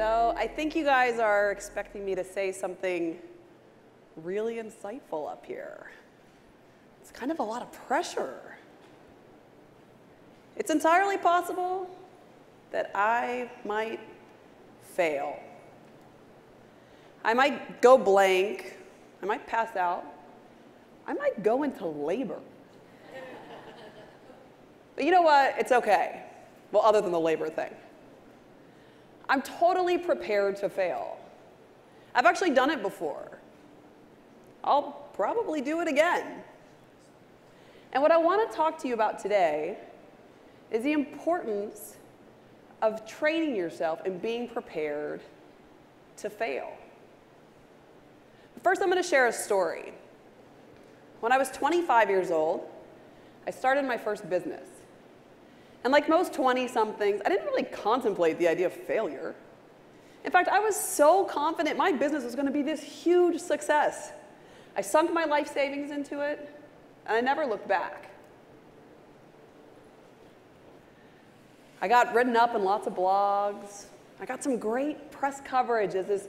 So I think you guys are expecting me to say something really insightful up here. It's kind of a lot of pressure. It's entirely possible that I might fail. I might go blank. I might pass out. I might go into labor. But you know what? It's okay. Well, other than the labor thing. I'm totally prepared to fail. I've actually done it before. I'll probably do it again. And what I want to talk to you about today is the importance of training yourself and being prepared to fail. First, I'm going to share a story. When I was 25 years old, I started my first business. And like most 20-somethings, I didn't really contemplate the idea of failure. In fact, I was so confident my business was going to be this huge success. I sunk my life savings into it, and I never looked back. I got written up in lots of blogs. I got some great press coverage as this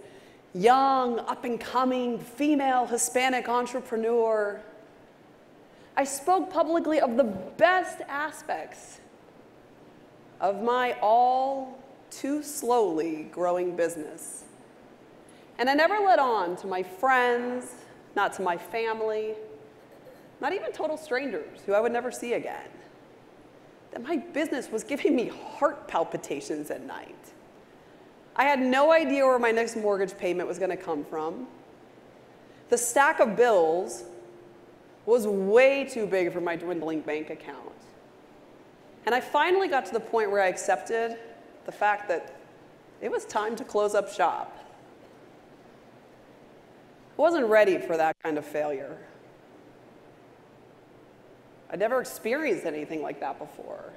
young, up-and-coming, female Hispanic entrepreneur. I spoke publicly of the best aspects of my all too slowly growing business. And I never let on to my friends, not to my family, not even total strangers who I would never see again, that my business was giving me heart palpitations at night. I had no idea where my next mortgage payment was going to come from. The stack of bills was way too big for my dwindling bank account. And I finally got to the point where I accepted the fact that it was time to close up shop. I wasn't ready for that kind of failure. I'd never experienced anything like that before.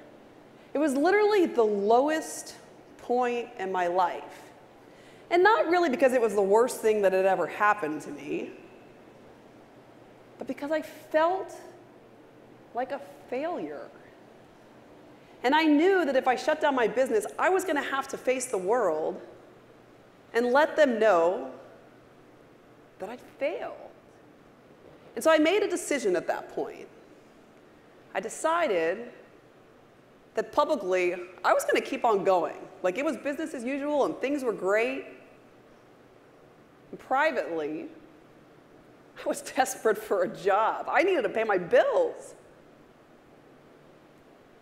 It was literally the lowest point in my life. And not really because it was the worst thing that had ever happened to me, but because I felt like a failure. And I knew that if I shut down my business, I was going to have to face the world and let them know that I'd failed. And so I made a decision at that point. I decided that publicly, I was going to keep on going. Like it was business as usual and things were great. And privately, I was desperate for a job. I needed to pay my bills.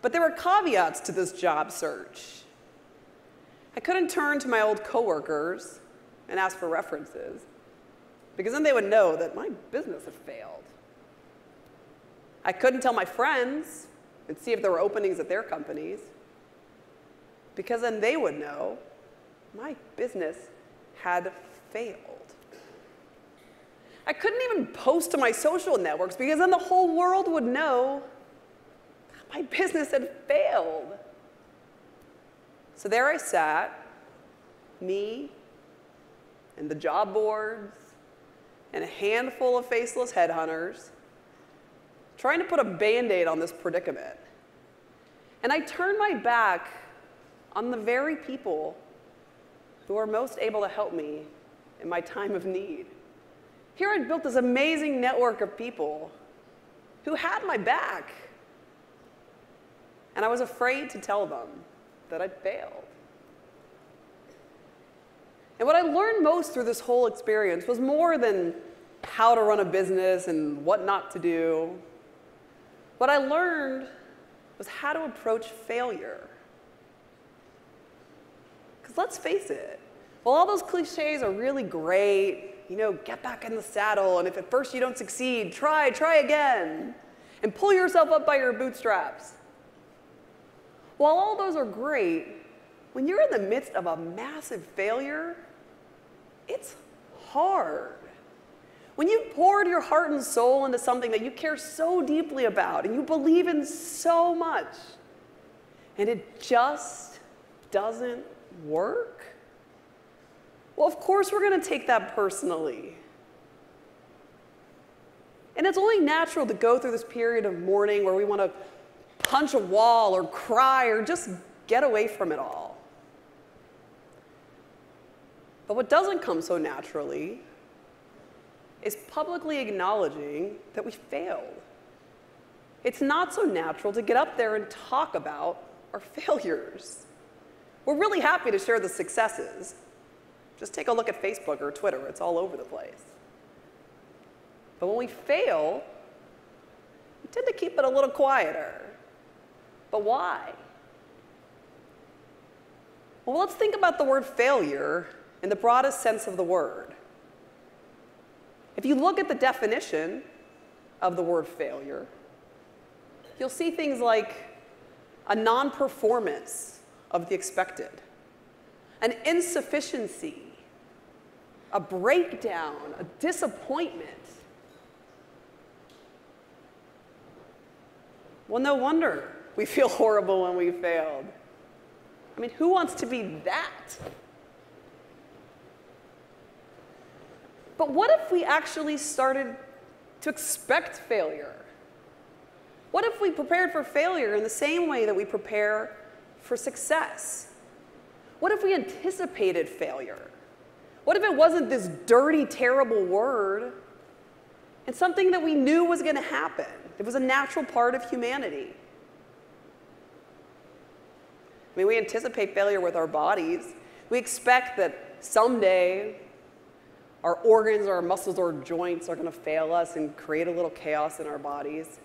But there were caveats to this job search. I couldn't turn to my old coworkers and ask for references, because then they would know that my business had failed. I couldn't tell my friends and see if there were openings at their companies, because then they would know my business had failed. I couldn't even post to my social networks, because then the whole world would know my business had failed. So there I sat, me and the job boards and a handful of faceless headhunters, trying to put a Band-Aid on this predicament. And I turned my back on the very people who are most able to help me in my time of need. Here I'd built this amazing network of people who had my back. And I was afraid to tell them that I'd failed. And what I learned most through this whole experience was more than how to run a business and what not to do. What I learned was how to approach failure. Because let's face it, while all those cliches are really great, you know, get back in the saddle, and if at first you don't succeed, try again, and pull yourself up by your bootstraps. While all those are great, when you're in the midst of a massive failure, it's hard. When you poured your heart and soul into something that you care so deeply about and you believe in so much, and it just doesn't work, well, of course we're going to take that personally. And it's only natural to go through this period of mourning where we want to punch a wall or cry or just get away from it all. But what doesn't come so naturally is publicly acknowledging that we failed. It's not so natural to get up there and talk about our failures. We're really happy to share the successes. Just take a look at Facebook or Twitter. It's all over the place. But when we fail, we tend to keep it a little quieter. But why? Well, let's think about the word failure in the broadest sense of the word. If you look at the definition of the word failure, you'll see things like a non-performance of the expected, an insufficiency, a breakdown, a disappointment. Well, no wonder we feel horrible when we failed. I mean, who wants to be that? But what if we actually started to expect failure? What if we prepared for failure in the same way that we prepare for success? What if we anticipated failure? What if it wasn't this dirty, terrible word and something that we knew was going to happen? It was a natural part of humanity. I mean, we anticipate failure with our bodies. We expect that someday our organs, our muscles, or joints are going to fail us and create a little chaos in our bodies.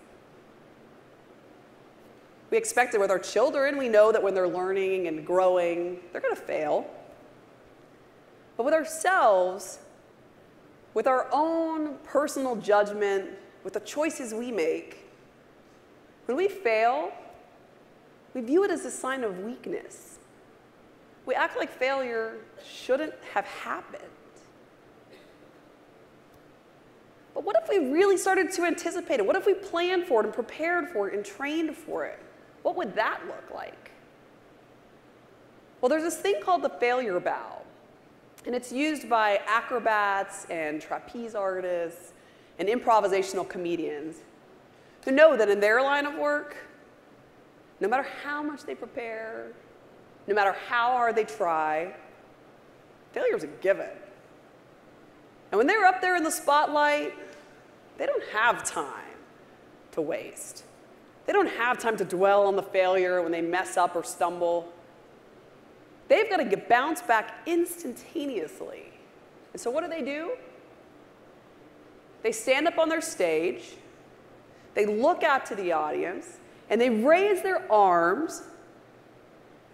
We expect it with our children. We know that when they're learning and growing, they're going to fail. But with ourselves, with our own personal judgment, with the choices we make, when we fail, we view it as a sign of weakness. We act like failure shouldn't have happened. But what if we really started to anticipate it? What if we planned for it and prepared for it and trained for it? What would that look like? Well, there's this thing called the failure bow, and it's used by acrobats and trapeze artists and improvisational comedians who know that in their line of work, no matter how much they prepare, no matter how hard they try, failure is a given. And when they're up there in the spotlight, they don't have time to waste. They don't have time to dwell on the failure when they mess up or stumble. They've got to bounce back instantaneously. And so what do? They stand up on their stage, they look out to the audience, and they raise their arms,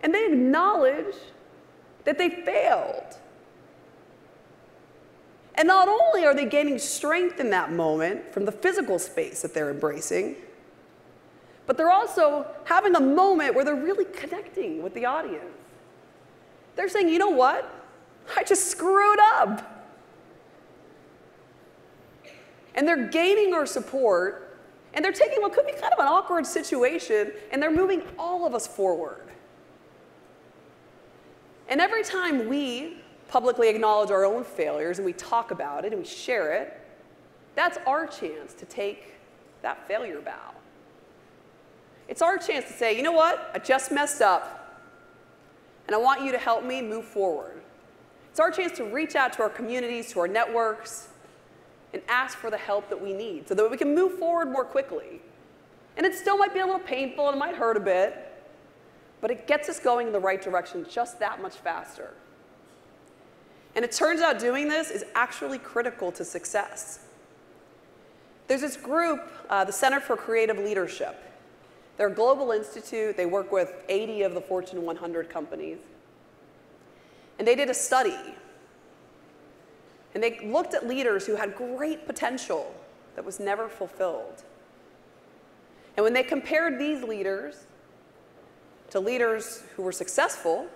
and they acknowledge that they failed. And not only are they gaining strength in that moment from the physical space that they're embracing, but they're also having a moment where they're really connecting with the audience. They're saying, you know what? I just screwed up. And they're gaining our support, and they're taking what could be kind of an awkward situation, and they're moving all of us forward. And every time we publicly acknowledge our own failures and we talk about it and we share it, that's our chance to take that failure bow. It's our chance to say, you know what? I just messed up, and I want you to help me move forward. It's our chance to reach out to our communities, to our networks, and ask for the help that we need so that we can move forward more quickly. And it still might be a little painful and it might hurt a bit, but it gets us going in the right direction just that much faster. And it turns out doing this is actually critical to success. There's this group, the Center for Creative Leadership. They're a global institute. They work with 80 of the Fortune 100 companies. And they did a study. And they looked at leaders who had great potential that was never fulfilled. And when they compared these leaders to leaders who were successful,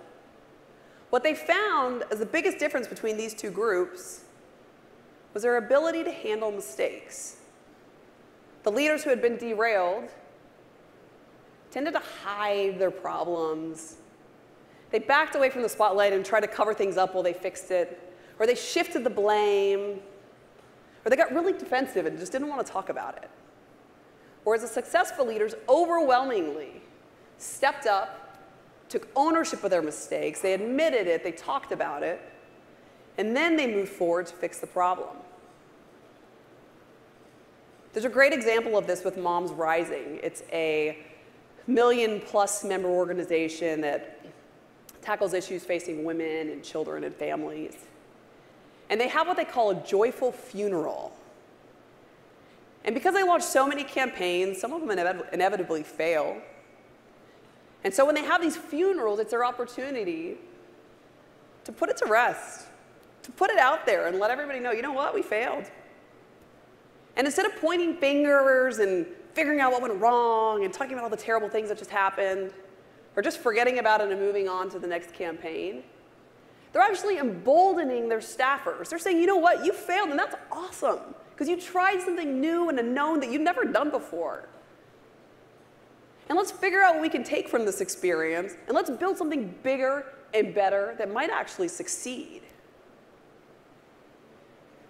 what they found as the biggest difference between these two groups was their ability to handle mistakes. The leaders who had been derailed tended to hide their problems. They backed away from the spotlight and tried to cover things up while they fixed it, or they shifted the blame, or they got really defensive and just didn't want to talk about it. Whereas the successful leaders overwhelmingly stepped up, took ownership of their mistakes, they admitted it, they talked about it, And then they move forward to fix the problem. There's a great example of this with Moms Rising. It's a million-plus member organization that tackles issues facing women and children and families. And they have what they call a joyful funeral. And because they launch so many campaigns, some of them inevitably fail. And so when they have these funerals, it's their opportunity to put it to rest, to put it out there and let everybody know, you know what, we failed. And instead of pointing fingers and figuring out what went wrong and talking about all the terrible things that just happened, or just forgetting about it and moving on to the next campaign, they're actually emboldening their staffers. They're saying, you know what, you failed, and that's awesome, because you tried something new and unknown that you've never done before. And let's figure out what we can take from this experience, and let's build something bigger and better that might actually succeed.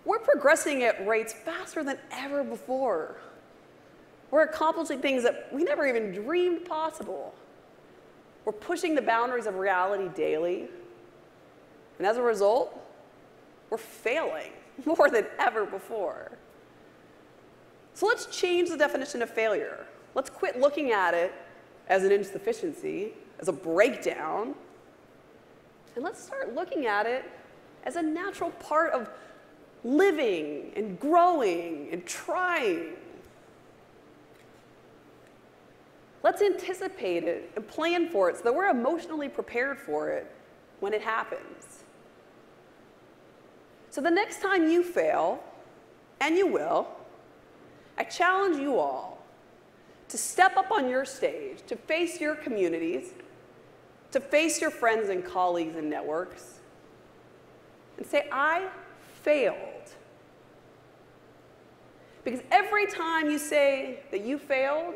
We're progressing at rates faster than ever before. We're accomplishing things that we never even dreamed possible. We're pushing the boundaries of reality daily. And as a result, we're failing more than ever before. So let's change the definition of failure. Let's quit looking at it as an insufficiency, as a breakdown, and let's start looking at it as a natural part of living and growing and trying. Let's anticipate it and plan for it so that we're emotionally prepared for it when it happens. So the next time you fail, and you will, I challenge you all to step up on your stage, to face your communities, to face your friends and colleagues and networks, and say, I failed. Because every time you say that you failed,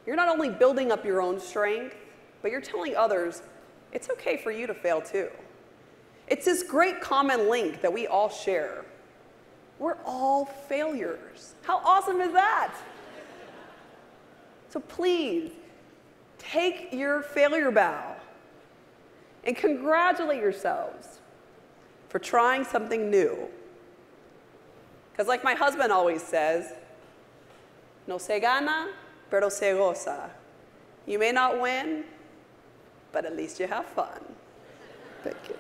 you're not only building up your own strength, but you're telling others, it's okay for you to fail too. It's this great common link that we all share. We're all failures. How awesome is that? So please, take your failure bow and congratulate yourselves for trying something new. Because like my husband always says, no se gana, pero se goza. You may not win, but at least you have fun. Thank you.